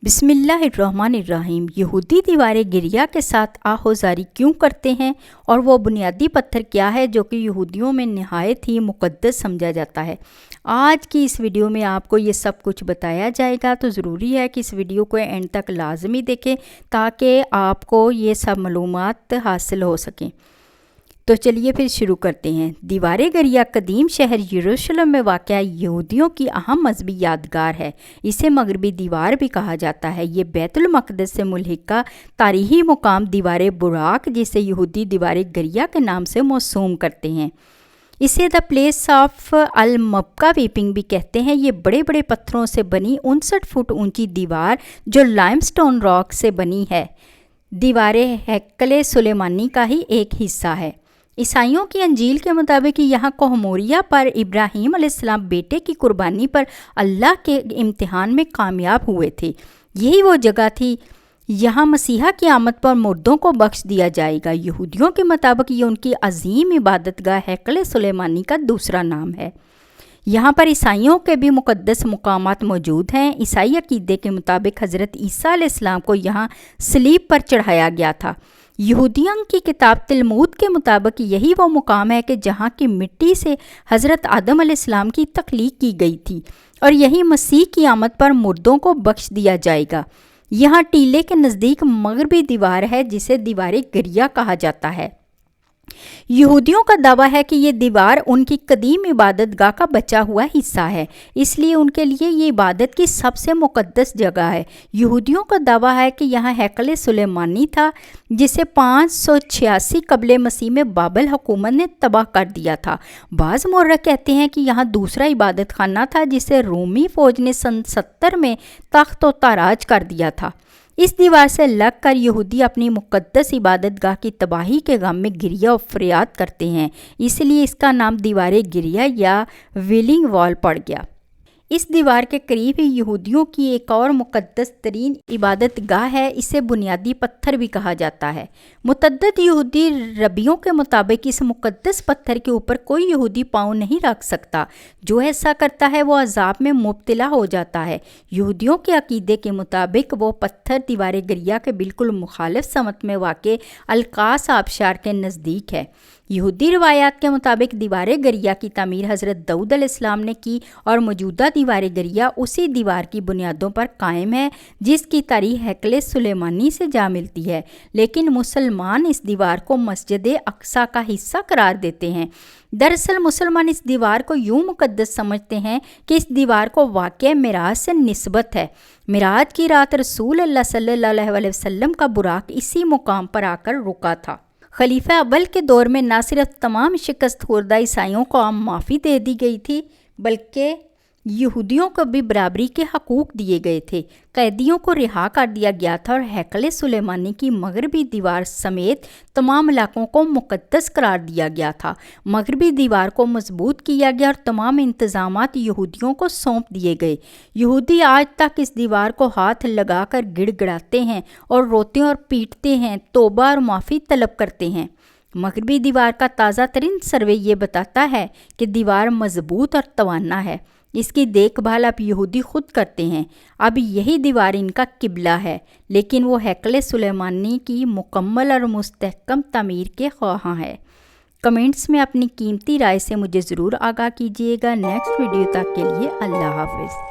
बिस्मिल्लाहिर्रहमानिर्रहीम। यहूदी दीवारें गिरिया के साथ आहोजारी क्यों करते हैं और वो बुनियादी पत्थर क्या है जो कि यहूदियों में नहायत ही मुक़द्दस समझा जाता है। आज की इस वीडियो में आपको ये सब कुछ बताया जाएगा, तो ज़रूरी है कि इस वीडियो को एंड तक लाजमी देखें ताकि आपको ये सब मालूमात हासिल हो सकें। तो चलिए फिर शुरू करते हैं। दीवार गरिया कदीम शहर यरूशलेम में वाक़ यहूदियों की अहम मजहबी यादगार है। इसे मगरबी दीवार भी कहा जाता है। ये बैतुल मक़दस से मुल्हिका तारीख़ी मुकाम दीवार बुराक, जिसे यहूदी दीवार गरिया के नाम से मौसूम करते हैं। इसे द प्लेस ऑफ अल मबका वीपिंग भी कहते हैं। ये बड़े बड़े पत्थरों से बनी 59 फुट ऊंची दीवार जो लाइमस्टोन रॉक से बनी है, दीवार हैकल सुलेमानी का ही एक हिस्सा है। ईसाइयों की अंजील के मुताबिक यहाँ कोहमोरिया पर इब्राहीम अलैहिस्सलाम बेटे की कुर्बानी पर अल्लाह के इम्तिहान में कामयाब हुए थे। यही वो जगह थी यहाँ मसीहा की आमद पर मुर्दों को बख्श दिया जाएगा। यहूदियों के मुताबिक ये उनकी अजीम इबादतगाह हैकल सुलेमानी का दूसरा नाम है। यहाँ पर ईसाइयों के भी मुक़द्दस मुकामात मौजूद हैं। ईसाई अकीदे के मुताबिक हज़रत ईसा अलैहिस्सलाम को यहाँ सलीब पर चढ़ाया गया था। यहूदियों की किताब तलमूद के मुताबिक यही वो मुकाम है कि जहाँ की मिट्टी से हज़रत आदम अलैहिस्सलाम की तख्लीक की गई थी और यही मसीह की आमद पर मुर्दों को बख्श दिया जाएगा। यहाँ टीले के नज़दीक मगरबी दीवार है जिसे दीवार गरिया कहा जाता है। यहूदियों का दावा है कि ये दीवार उनकी कदीम इबादत गाह का बचा हुआ हिस्सा है, इसलिए उनके लिए ये इबादत की सबसे मुक़द्दस जगह है। यहूदियों का दावा है कि यहाँ हैकल सुलेमानी था जिसे 586 कबले मसीह में बाबल हुकूमत ने तबाह कर दिया था। बाज़ मुर्रख कहते हैं कि यहाँ दूसरा इबादत खाना था जिसे रोमी फ़ौज ने सन 70 में तख्त व ताराज कर दिया था। इस दीवार से लग कर यहूदी अपनी मुक़द्दस इबादतगाह की तबाही के गम में गिरिया और फरियाद करते हैं, इसलिए इसका नाम दीवार गिरिया या विलिंग वॉल पड़ गया। इस दीवार के करीब ही यहूदियों की एक और मुक़द्दस तरीन इबादतगाह है। इसे बुनियादी पत्थर भी कहा जाता है। मुतअद्दिद यहूदी रबियों के मुताबिक इस मुक़द्दस पत्थर के ऊपर कोई यहूदी पाँव नहीं रख सकता। जो ऐसा करता है वो अजाब में मुब्तला हो जाता है। यहूदियों के अकीदे के मुताबिक वो पत्थर दीवार गरिया के बिल्कुल मुखालिफ समत में वाक़ अलकास आबशार के नज़दीक है। यहूदी रिवायात के मुताबिक दीवार गरिया की तामीर हज़रत दाऊद अलैहिस्सलाम ने की और मौजूदा दीवार गरिया उसी दीवार की बुनियादों पर कायम है जिसकी तारीख़ हैकल सुलेमानी से जा मिलती है। लेकिन मुसलमान इस दीवार को मस्जिद अक्सा का हिस्सा करार देते हैं। दरअसल मुसलमान इस दीवार को यूँ मुक़द्दस समझते हैं कि इस दीवार को वाक़या मिराज से निस्बत है। मिराज की रात रसूल अल्लाह सल्लल्लाहु अलैहि वसल्लम का बुराक इसी मुकाम पर आकर रुका था। खलीफा अव्वल के दौर में न सिर्फ तमाम शिकस्त खुर्दा ईसाइयों को आम माफ़ी दे दी गई थी, बल्कि यहूदियों को भी बराबरी के हकूक़ दिए गए थे। कैदियों को रिहा कर दिया गया था और हैकल सुलेमानी की मगरबी दीवार समेत तमाम इलाकों को मुक़द्दस करार दिया गया था। मगरबी दीवार को मजबूत किया गया और तमाम इंतज़ामात यहूदियों को सौंप दिए गए। यहूदी आज तक इस दीवार को हाथ लगाकर गिड़गिड़ाते हैं और रोते और पीटते हैं, तौबा और माफ़ी तलब करते हैं। मगरबी दीवार का ताज़ा तरीन सर्वे ये बताता है कि दीवार मजबूत और तवाना है। इसकी देखभाल अब यहूदी खुद करते हैं। अब यही दीवार इनका किबला है, लेकिन वो हैकल सुलेमानी की मुकम्मल और मुस्तहकम तामीर के ख्वाहां है। कमेंट्स में अपनी कीमती राय से मुझे ज़रूर आगाह कीजिएगा। नेक्स्ट वीडियो तक के लिए अल्लाह हाफ़िज़।